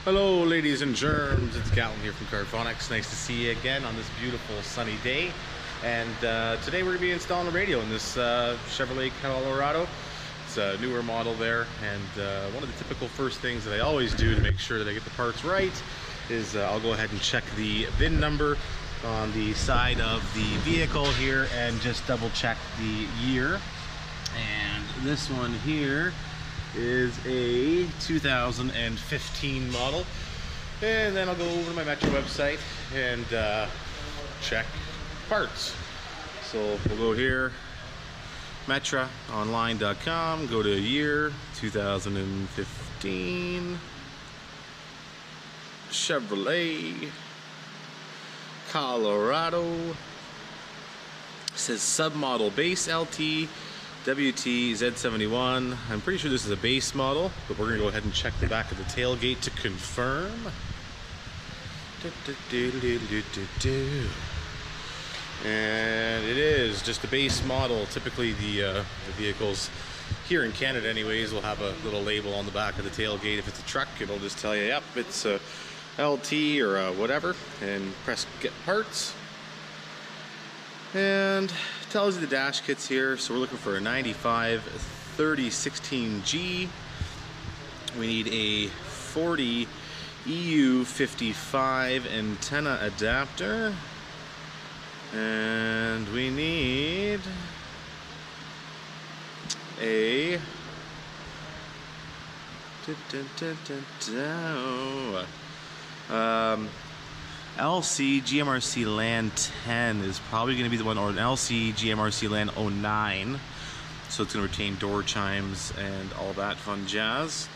Hello ladies and germs, it's Galton here from CarPhonix. Nice to see you again on this beautiful sunny day. And today we're going to be installing a radio in this Chevrolet Colorado. It's a newer model there, and one of the typical first things that I always do to make sure that I get the parts right is I'll go ahead and check the VIN number on the side of the vehicle here and just double check the year. And this one here is a 2015 model, and then I'll go over to my Metra website and check parts. So we'll go here, metraonline.com, go to year 2015 Chevrolet Colorado. It says submodel base LT WT Z71. I'm pretty sure this is a base model, but we're gonna go ahead and check the back of the tailgate to confirm. And it is just a base model. Typically the vehicles here in Canada anyways will have a little label on the back of the tailgate. If it's a truck, it'll just tell you, yep, it's a LT or a whatever, and press get parts. And tells you the dash kits here. So we're looking for a 95 3016G. We need a 40 EU55 antenna adapter, and we need a LC GMRC LAN 10 is probably going to be the one, or an LC GMRC LAN 09. So it's going to retain door chimes and all that fun jazz.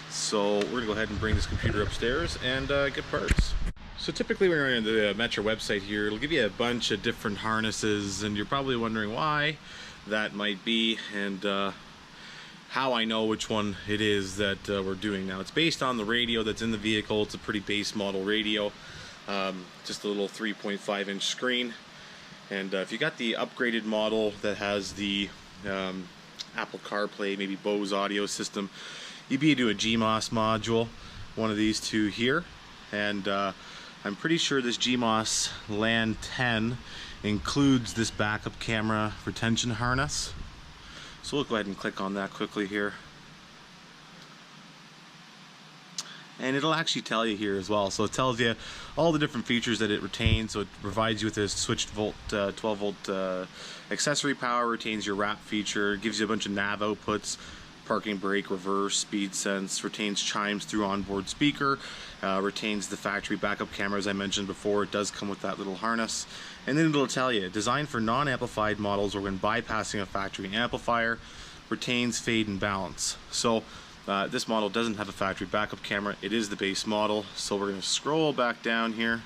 So we're going to go ahead and bring this computer upstairs and get parts. So typically when you're on the Metra website here, it'll give you a bunch of different harnesses, and you're probably wondering why that might be and how I know which one it is that we're doing now. It's based on the radio that's in the vehicle. It's a pretty base model radio. Just a little 3.5 inch screen, and if you got the upgraded model that has the Apple CarPlay, maybe Bose audio system, you'd be able to do a GMOS module, one of these two here. And I'm pretty sure this GMOS LAN 10 includes this backup camera retention harness. So we'll go ahead and click on that quickly here. And it'll actually tell you here as well. So it tells you all the different features that it retains. So it provides you with a switched volt, 12 volt accessory power, retains your wrap feature, gives you a bunch of nav outputs, parking brake, reverse, speed sense, retains chimes through onboard speaker, retains the factory backup camera as I mentioned before. It does come with that little harness. And then it'll tell you, designed for non-amplified models or when bypassing a factory amplifier, retains fade and balance. So this model doesn't have a factory backup camera. It is the base model. So we're going to scroll back down here.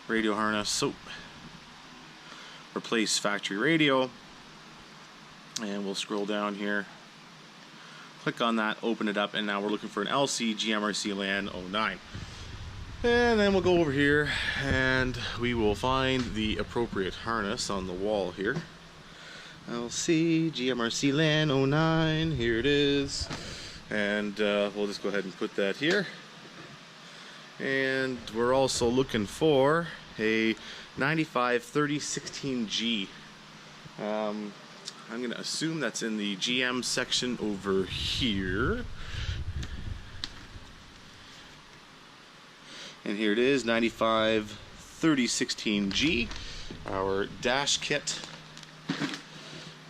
Radio harness. So replace factory radio. And we'll scroll down here. Click on that, open it up, and now we're looking for an LC GMRC LAN 09. And then we'll go over here and we will find the appropriate harness on the wall here. LC GMRC LAN 09, here it is, and we'll just go ahead and put that here. And we're also looking for a 95 3016G. I'm going to assume that's in the GM section over here. And here it is, 95 3016G, our dash kit.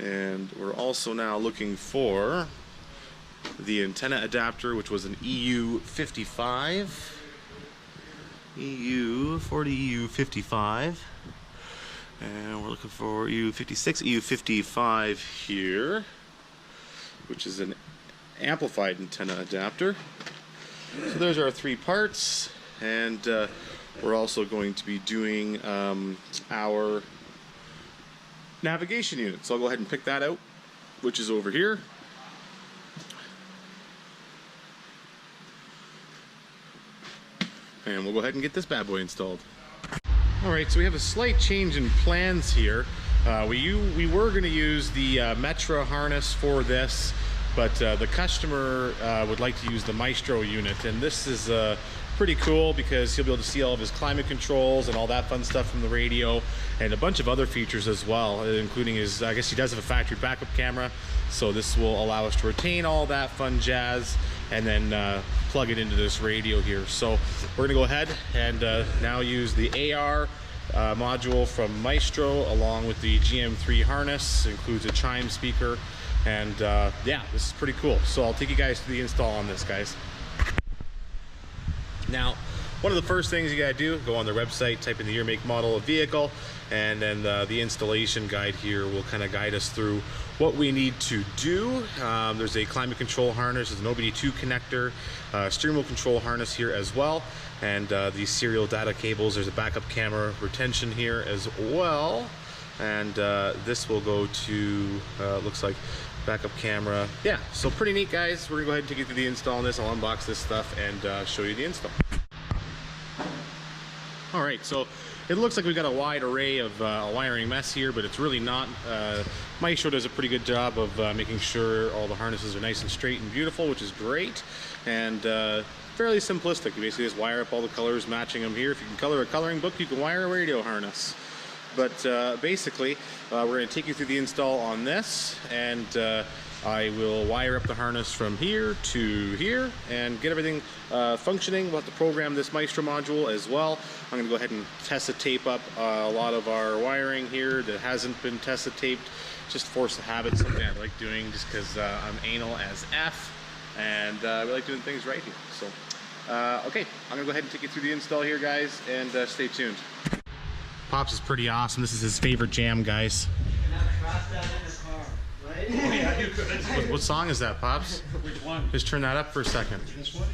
And we're also now looking for the antenna adapter, which was an EU55, EU40 EU55, and we're looking for EU56, EU55 here, which is an amplified antenna adapter. So there's our three parts, and we're also going to be doing our navigation unit. So I'll go ahead and pick that out, which is over here. And we'll go ahead and get this bad boy installed. Alright, so we have a slight change in plans here. We were going to use the Metra harness for this, but the customer would like to use the Maestro unit, and this is pretty cool because he'll be able to see all of his climate controls and all that fun stuff from the radio, and a bunch of other features as well, including his, I guess he does have a factory backup camera, so this will allow us to retain all that fun jazz and then plug it into this radio here. So we're gonna go ahead and now use the AR module from Maestro along with the GM3 harness. It includes a chime speaker, and yeah, this is pretty cool. So I'll take you guys to the install on this, guys. Now, one of the first things you gotta do, go on their website, type in the year, make, model of vehicle, and then the installation guide here will kind of guide us through what we need to do. There's a climate control harness, there's an OBD2 connector, steering wheel control harness here as well, and these serial data cables. There's a backup camera retention here as well, and this will go to, looks like backup camera. Yeah, so pretty neat, guys. We're gonna go ahead and take you through the install on this. I'll unbox this stuff and show you the install. All right, so it looks like we've got a wide array of wiring mess here, but it's really not. Maestro does a pretty good job of making sure all the harnesses are nice and straight and beautiful, which is great, and fairly simplistic. You basically just wire up all the colors, matching them here. If you can color a coloring book, you can wire a radio harness. But basically, we're going to take you through the install on this, and I will wire up the harness from here to here and get everything functioning. We'll have to program this Maestro module as well. I'm going to go ahead and test the tape up a lot of our wiring here that hasn't been tested taped. Just force the habit, something I like doing just because I'm anal as F, and we like doing things right here. So, okay, I'm going to go ahead and take you through the install here, guys, and stay tuned. Pops is pretty awesome. This is his favorite jam, guys. Right? Oh, yeah, you could. What song is that, Pops? Which one? Just turn that up for a second. This one?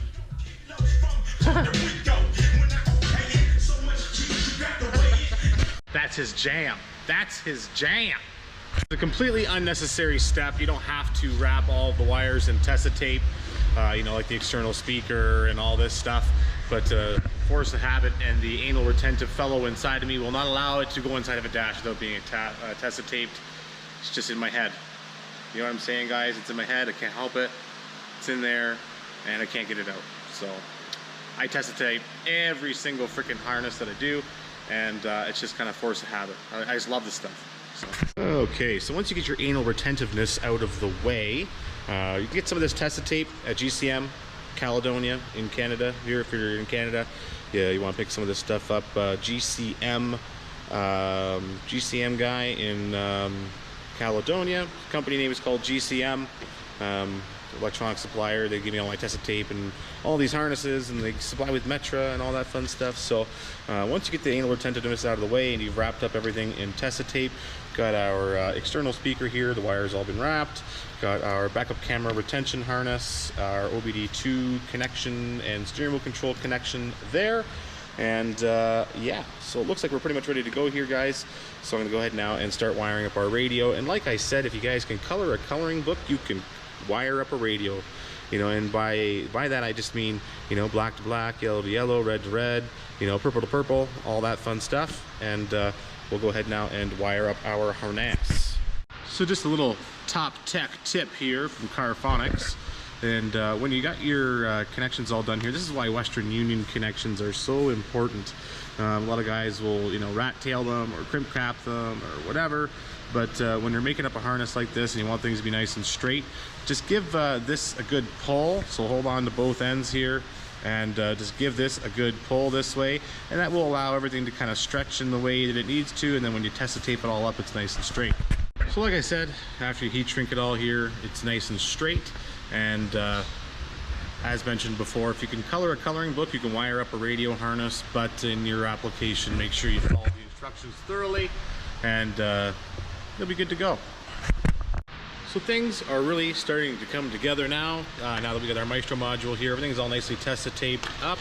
That's his jam. That's his jam. It's a completely unnecessary step. You don't have to wrap all of the wires in Tessa tape, you know, like the external speaker and all this stuff. But force the habit, and the anal retentive fellow inside of me will not allow it to go inside of a dash without being Tessa taped. It's just in my head. You know what I'm saying, guys? It's in my head. I can't help it. It's in there, and I can't get it out. So I Tessa tape every single freaking harness that I do, and it's just kind of force the habit. I just love this stuff. So. Okay, so once you get your anal retentiveness out of the way, you can get some of this Tessa tape at GCM Caledonia in Canada. Here, if you're in Canada, yeah, you want to pick some of this stuff up. GCM guy in Caledonia. Company name is called GCM. Electronic supplier. They give me all my Tessa tape and all these harnesses, and they supply with Metra and all that fun stuff. So once you get the anal retentiveness out of the way and you've wrapped up everything in Tessa tape, got our external speaker here, the wire's all been wrapped, got our backup camera retention harness, our OBD2 connection and steering wheel control connection there, and yeah, so it looks like we're pretty much ready to go here, guys. So I'm gonna go ahead now and start wiring up our radio. And like I said, if you guys can color a coloring book, you can wire up a radio, you know, and by that I just mean, you know, black to black, yellow to yellow, red to red, you know, purple to purple, all that fun stuff. And we'll go ahead now and wire up our harness. So just a little top tech tip here from CarPhonix. And when you got your connections all done here, this is why Western Union connections are so important. A lot of guys will, you know, rat tail them or crimp crap them or whatever. But when you're making up a harness like this and you want things to be nice and straight, just give this a good pull. So hold on to both ends here and just give this a good pull this way, and that will allow everything to kind of stretch in the way that it needs to, and then when you test the tape it all up, it's nice and straight. So like I said, after you heat shrink it all here, it's nice and straight. And as mentioned before, if you can color a coloring book, you can wire up a radio harness, but in your application, make sure you follow the instructions thoroughly, and you'll be good to go. So things are really starting to come together now. Now that we got our Maestro module here, everything's all nicely Tessa taped up.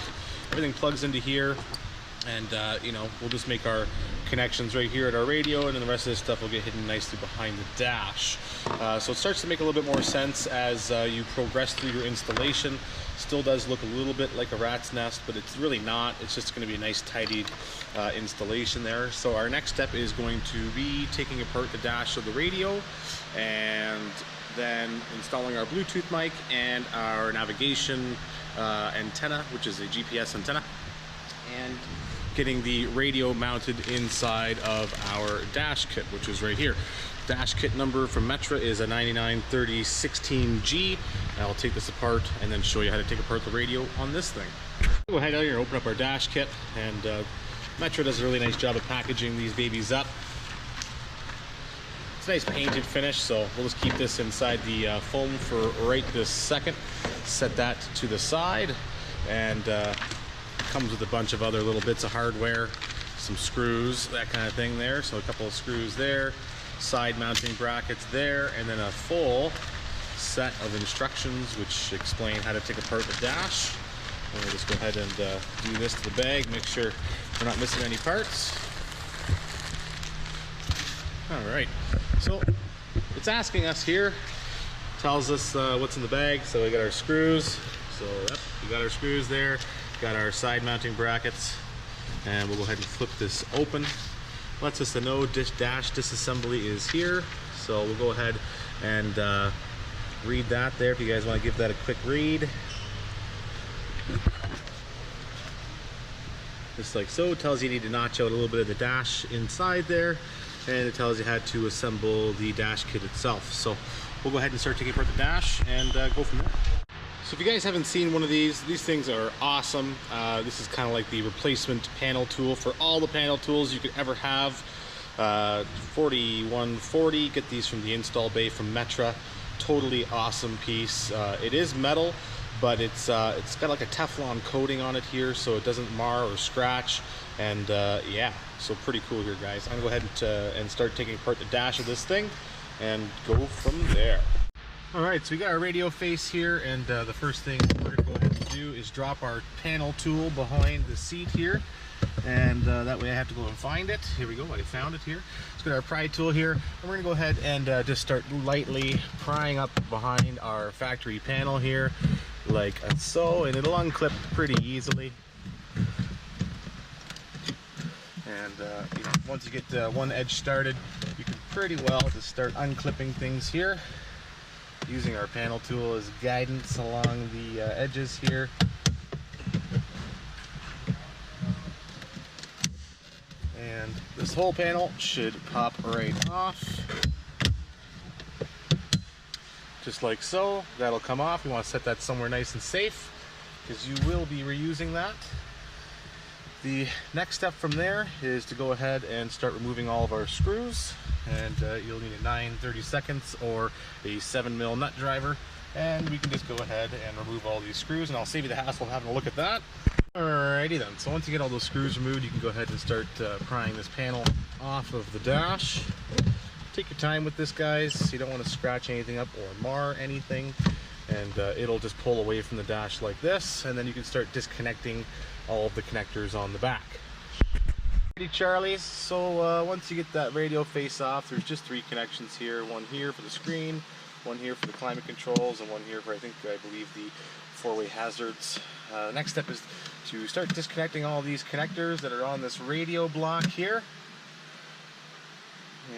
Everything plugs into here, and you know, we'll just make our connections right here at our radio, and then the rest of this stuff will get hidden nicely behind the dash. So it starts to make a little bit more sense as you progress through your installation. Still does look a little bit like a rat's nest, but it's really not. It's just going to be a nice tidied installation there. So our next step is going to be taking apart the dash of the radio, and then installing our Bluetooth mic and our navigation antenna, which is a GPS antenna, and getting the radio mounted inside of our dash kit, which is right here. Dash kit number from Metra is a 993016G. I'll take this apart and then show you how to take apart the radio on this thing. We'll go ahead out here and open up our dash kit, and Metra does a really nice job of packaging these babies up. It's a nice painted finish, so we'll just keep this inside the foam for right this second. Set that to the side, and comes with a bunch of other little bits of hardware, some screws, that kind of thing there. So a couple of screws there, side mounting brackets there, and then a full set of instructions which explain how to take apart the dash. And we'll just go ahead and do this to the bag, make sure we're not missing any parts. Alright, so it's asking us here, tells us what's in the bag. So we got our screws, so yep, we got our screws there, got our side mounting brackets, and we'll go ahead and flip this open. Lets us know dash disassembly is here, so we'll go ahead and read that there if you guys want to give that a quick read. Just like so. It tells you need to notch out a little bit of the dash inside there, and it tells you how to assemble the dash kit itself. So we'll go ahead and start taking apart the dash and go from there. So if you guys haven't seen one of these things are awesome. This is kind of like the replacement panel tool for all the panel tools you could ever have. 4140, get these from the install bay from Metra. Totally awesome piece. It is metal, but it's got like a Teflon coating on it here, so it doesn't mar or scratch. And yeah, so pretty cool here, guys. I'm gonna go ahead and start taking apart the dash of this thing and go from there. Alright, so we got our radio face here, and the first thing we're gonna go ahead and do is drop our panel tool behind the seat here, and that way I have to go and find it. Here we go, I found it here. Let's get our pry tool here, and we're gonna go ahead and just start lightly prying up behind our factory panel here, like so, and it'll unclip pretty easily. And you know, once you get one edge started, you can pretty well just start unclipping things here, using our panel tool as guidance along the edges here. And this whole panel should pop right off, just like so. That'll come off. We want to set that somewhere nice and safe, because you will be reusing that. The next step from there is to go ahead and start removing all of our screws, and you'll need a 9/32 or a 7mm nut driver, and we can just go ahead and remove all these screws, and I'll save you the hassle of having a look at that. Alrighty then, so once you get all those screws removed, you can go ahead and start prying this panel off of the dash. Take your time with this, guys. You don't want to scratch anything up or mar anything, and it'll just pull away from the dash like this, and then you can start disconnecting all of the connectors on the back. Alrighty, Charlies, so once you get that radio face off, there's just 3 connections here. One here for the screen, one here for the climate controls, and one here for, I believe the 4-way hazards. Next step is to start disconnecting all these connectors that are on this radio block here.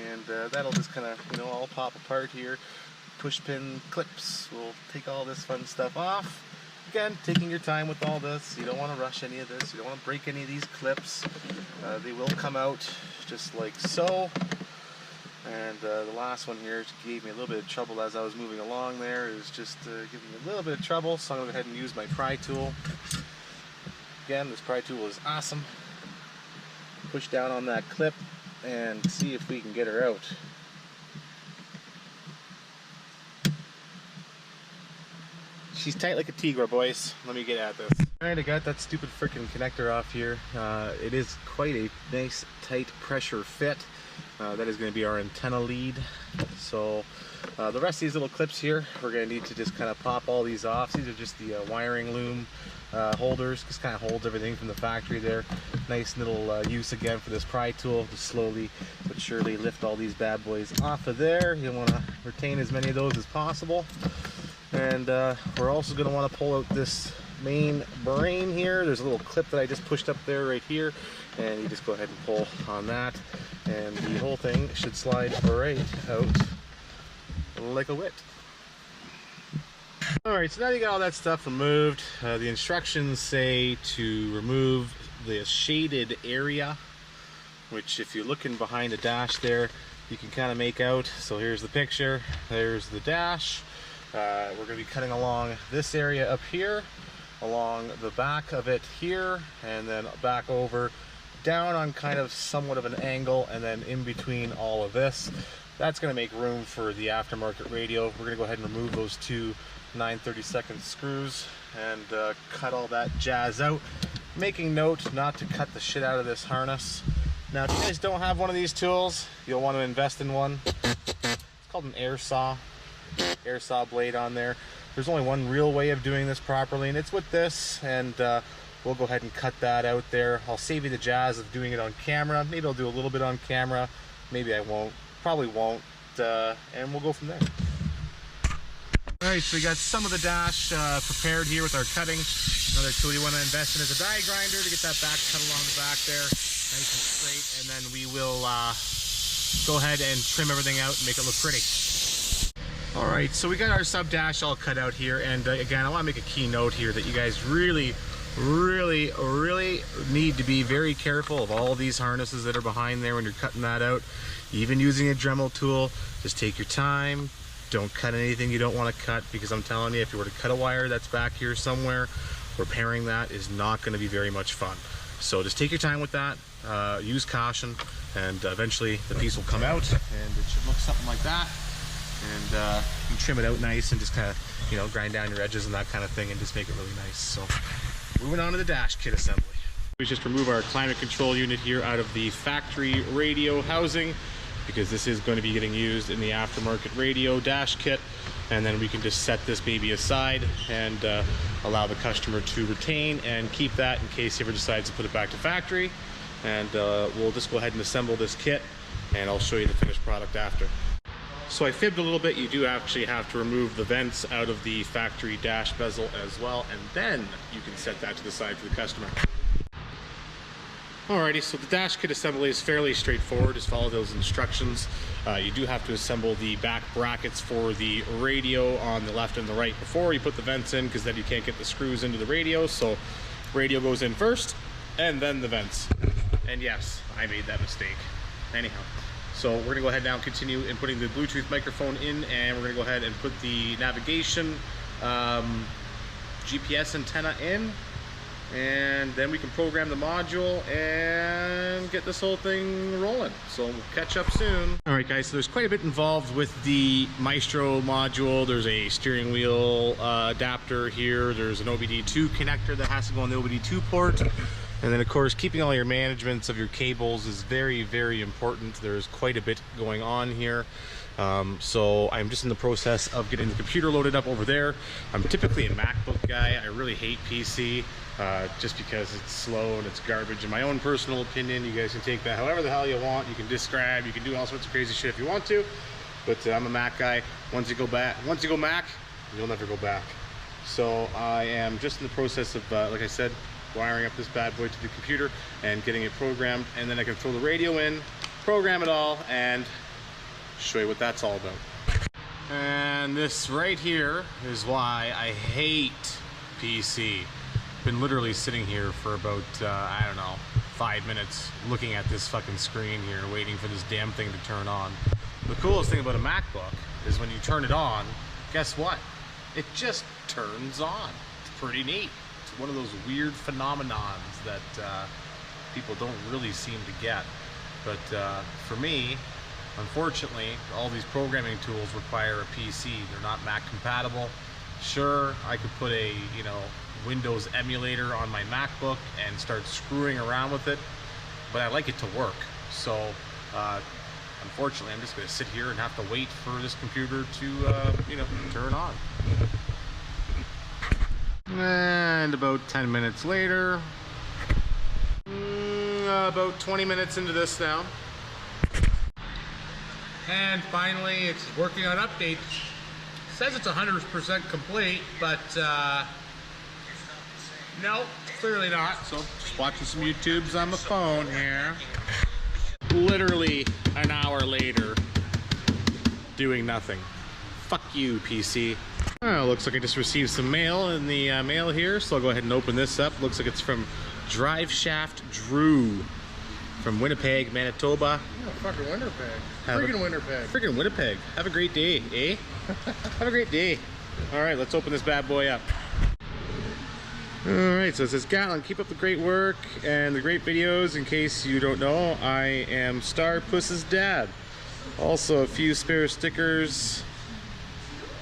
And that'll just kind of, you know, all pop apart here. Push pin clips will take all this fun stuff off. Again, taking your time with all this. You don't want to rush any of this. You don't want to break any of these clips. They will come out just like so. And the last one here gave me a little bit of trouble as I was moving along there. It was just giving me a little bit of trouble, so I'm going to go ahead and use my pry tool. Again, this pry tool is awesome. Push down on that clip and see if we can get her out. She's tight like a tigra, boys. Let me get at this. Alright, I got that stupid freaking connector off here. It is quite a nice, tight pressure fit. That is going to be our antenna lead. So the rest of these little clips here, we're going to need to just kind of pop all these off. These are just the wiring loom holders. Just kind of holds everything from the factory there. Nice little use again for this pry tool to slowly but surely lift all these bad boys off of there. You want to retain as many of those as possible. And we're also going to want to pull out this main brain here. There's a little clip that I just pushed up there right here, and you just go ahead and pull on that, and the whole thing should slide right out like a wit. Alright, so now you got all that stuff removed. The instructions say to remove the shaded area, which if you're looking behind the dash there, you can kind of make out. So here's the picture, there's the dash. We're going to be cutting along this area up here, along the back of it here, and then back over, down on kind of somewhat of an angle, and then in between all of this. That's going to make room for the aftermarket radio. We're going to go ahead and remove those two 9/32 screws and cut all that jazz out. Making note not to cut the shit out of this harness. Now, if you guys don't have one of these tools, you'll want to invest in one. It's called an air saw blade on there. There's only one real way of doing this properly, and it's with this, and we'll go ahead and cut that out there. I'll save you the jazz of doing it on camera. Maybe I'll do a little bit on camera, maybe I won't, probably won't, and we'll go from there. Alright, so we got some of the dash prepared here with our cutting. Another tool you want to invest in is a die grinder to get that back cut along the back there, nice and straight, and then we will go ahead and trim everything out and make it look pretty. Alright, so we got our sub dash all cut out here, and again, I want to make a key note here that you guys really need to be very careful of all these harnesses that are behind there when you're cutting that out. Even using a Dremel tool, just take your time. Don't cut anything you don't want to cut, because I'm telling you, if you were to cut a wire that's back here somewhere, repairing that is not going to be very much fun. So just take your time with that, use caution, and eventually the piece will come out, and it should look something like that. And you can trim it out nice and just kind of, you know, grind down your edges and that kind of thing and just make it really nice. So moving on to the dash kit assembly. We just remove our climate control unit here out of the factory radio housing, because this is going to be getting used in the aftermarket radio dash kit, and then we can just set this baby aside and allow the customer to retain and keep that in case he ever decides to put it back to factory. And we'll just go ahead and assemble this kit, and I'll show you the finished product after. So I fibbed a little bit. You do actually have to remove the vents out of the factory dash bezel as well, and then you can set that to the side for the customer. Alrighty, so the dash kit assembly is fairly straightforward. Just follow those instructions. You do have to assemble the back brackets for the radio on the left and the right before you put the vents in, because then you can't get the screws into the radio. So radio goes in first, and then the vents. And yes, I made that mistake. Anyhow, so we're gonna go ahead now and continue in putting the Bluetooth microphone in, and we're gonna go ahead and put the navigation GPS antenna in. And then we can program the module and get this whole thing rolling. So we'll catch up soon. All right, guys, so there's quite a bit involved with the Maestro module. There's a steering wheel adapter here. There's an OBD2 connector that has to go on the OBD2 port. And then, of course, keeping all your managements of your cables is very, very important. There's quite a bit going on here. So I'm just in the process of getting the computer loaded up over there. I'm typically a MacBook guy. I really hate PC. Just because it's slow and it's garbage. In my own personal opinion, you guys can take that however the hell you want. You can describe, you can do all sorts of crazy shit if you want to, but I'm a Mac guy. Once you go Mac, you'll never go back. So I am just in the process of, like I said, wiring up this bad boy to the computer and getting it programmed, and then I can throw the radio in, program it all, and show you what that's all about. And this right here is why I hate PC. Been literally sitting here for about, I don't know, 5 minutes looking at this fucking screen here, waiting for this damn thing to turn on. The coolest thing about a MacBook is when you turn it on, guess what? It just turns on. It's pretty neat. It's one of those weird phenomenons that people don't really seem to get. But for me, unfortunately, all these programming tools require a PC. They're not Mac compatible. Sure, I could put a, you know, Windows emulator on my MacBook and start screwing around with it, but I like it to work. So unfortunately, I'm just going to sit here and have to wait for this computer to you know, turn on. And about 10 minutes later, about 20 minutes into this now, and finally it's working on updates. It says it's 100% complete, but no, clearly not. So just watching some YouTubes on the phone here. Literally an hour later, doing nothing. Fuck you, PC. Oh, looks like I just received some mail in the mail here, so I'll go ahead and open this up. Looks like it's from Drive Shaft Drew from Winnipeg, Manitoba. Oh, fucking Winnipeg. Freaking Winnipeg. Freaking Winnipeg. Have a great day, eh? Have a great day. All right, let's open this bad boy up. All right, so it says, Gatlin, keep up the great work and the great videos. In case you don't know, I am Star Puss's dad. Also, a few spare stickers,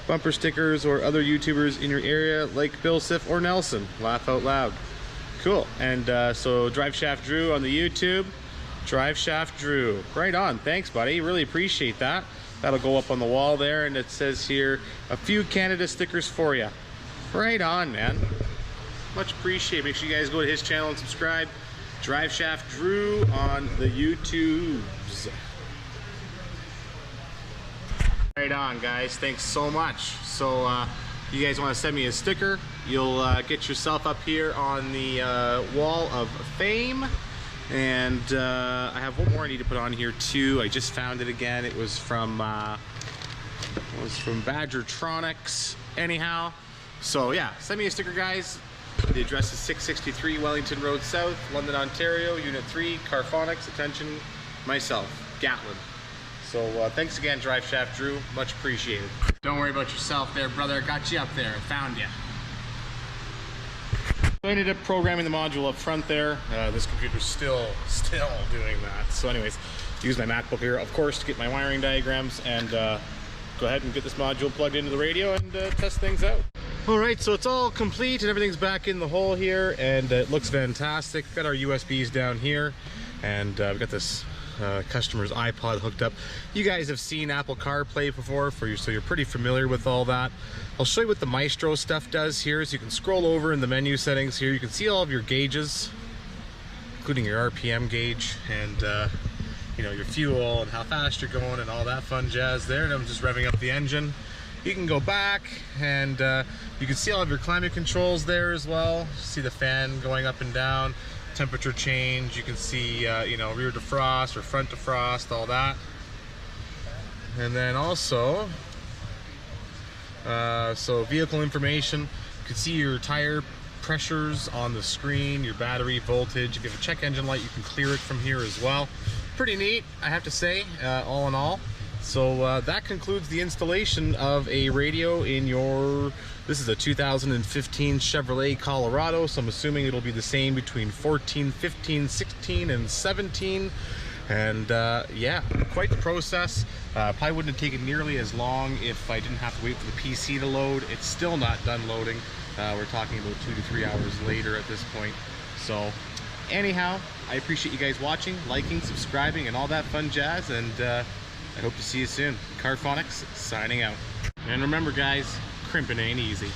bumper stickers, or other YouTubers in your area like Bill Siff or Nelson. Laugh out loud. Cool. And so Drive Shaft Drew on the YouTube. Drive Shaft Drew. Right on. Thanks, buddy. Really appreciate that. That'll go up on the wall there, and it says here, a few Canada stickers for you. Right on, man. Much appreciated. Make sure you guys go to his channel and subscribe. Drive Shaft Drew on the YouTubes. Right on, guys. Thanks so much. So you guys want to send me a sticker, you'll get yourself up here on the wall of fame. And I have one more I need to put on here too. I just found it again. It was from Badgertronics. Anyhow, so yeah, send me a sticker, guys. The address is 663 Wellington Road South, London, Ontario, Unit 3, CarPhonix. Attention, myself, Gatlin. So thanks again, Drive Shaft Drew. Much appreciated. Don't worry about yourself there, brother. Got you up there. Found you. So I ended up programming the module up front there. This computer's still doing that. So anyways, use my MacBook here, of course, to get my wiring diagrams and go ahead and get this module plugged into the radio and test things out. All right, so it's all complete and everything's back in the hole here, and it looks fantastic. Got our USBs down here, and we've got this customer's iPod hooked up. You guys have seen Apple CarPlay before, so you're pretty familiar with all that. I'll show you what the Maestro stuff does here. So you can scroll over in the menu settings here. You can see all of your gauges, including your RPM gauge and you know, your fuel and how fast you're going and all that fun jazz there. And I'm just revving up the engine. You can go back and you can see all of your climate controls there as well. See the fan going up and down, temperature change. You can see you know, rear defrost or front defrost, all that. And then also so vehicle information. You can see your tire pressures on the screen, your battery voltage. If you have a check engine light, you can clear it from here as well. Pretty neat, I have to say, all in all. So that concludes the installation of a radio in your, this is a 2015 Chevrolet Colorado, so I'm assuming it'll be the same between 14, 15, 16, and 17. And yeah, quite the process. Probably wouldn't have taken nearly as long if I didn't have to wait for the PC to load. It's still not done loading. We're talking about 2 to 3 hours later at this point. So anyhow, I appreciate you guys watching, liking, subscribing, and all that fun jazz. And I hope to see you soon. CarPhonix signing out. And remember, guys, crimping ain't easy.